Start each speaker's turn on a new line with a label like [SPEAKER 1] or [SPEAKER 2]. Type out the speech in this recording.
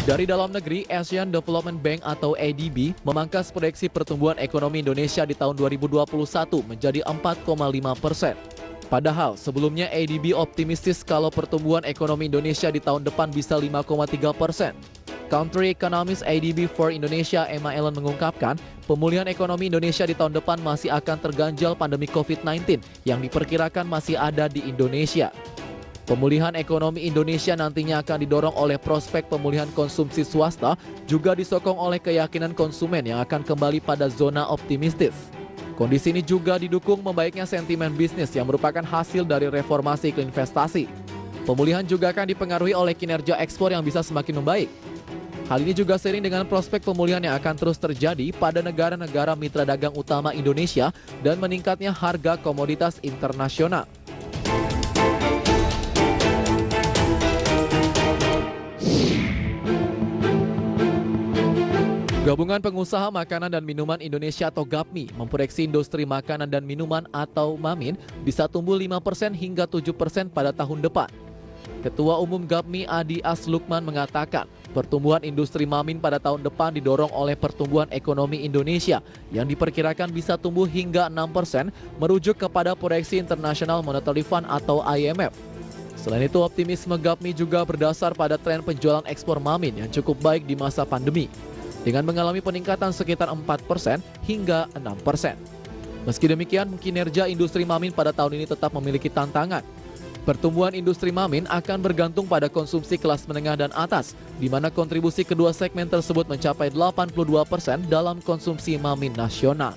[SPEAKER 1] Dari dalam negeri, Asian Development Bank atau ADB memangkas proyeksi pertumbuhan ekonomi Indonesia di tahun 2021 menjadi 4,5%. Padahal sebelumnya ADB optimistis kalau pertumbuhan ekonomi Indonesia di tahun depan bisa 5,3%. Country Economist ADB for Indonesia Emma Ellen mengungkapkan, pemulihan ekonomi Indonesia di tahun depan masih akan terganjal pandemi COVID-19 yang diperkirakan masih ada di Indonesia. Pemulihan ekonomi Indonesia nantinya akan didorong oleh prospek pemulihan konsumsi swasta, juga disokong oleh keyakinan konsumen yang akan kembali pada zona optimistis. Kondisi ini juga didukung membaiknya sentimen bisnis yang merupakan hasil dari reformasi iklim investasi. Pemulihan juga akan dipengaruhi oleh kinerja ekspor yang bisa semakin membaik. Hal ini juga seiring dengan prospek pemulihan yang akan terus terjadi pada negara-negara mitra dagang utama Indonesia dan meningkatnya harga komoditas internasional. Gabungan Pengusaha Makanan dan Minuman Indonesia atau GAPMI memproyeksi industri makanan dan minuman atau MAMIN bisa tumbuh 5% hingga 7% pada tahun depan. Ketua Umum GAPMI Adi Aslukman mengatakan, pertumbuhan industri MAMIN pada tahun depan didorong oleh pertumbuhan ekonomi Indonesia yang diperkirakan bisa tumbuh hingga 6% merujuk kepada proyeksi International Monetary Fund atau IMF. Selain itu, optimisme GAPMI juga berdasar pada tren penjualan ekspor MAMIN yang cukup baik di masa pandemi, dengan mengalami peningkatan sekitar 4% hingga 6%. Meski demikian, kinerja industri MAMIN pada tahun ini tetap memiliki tantangan. Pertumbuhan industri MAMIN akan bergantung pada konsumsi kelas menengah dan atas, di mana kontribusi kedua segmen tersebut mencapai 82% dalam konsumsi MAMIN nasional.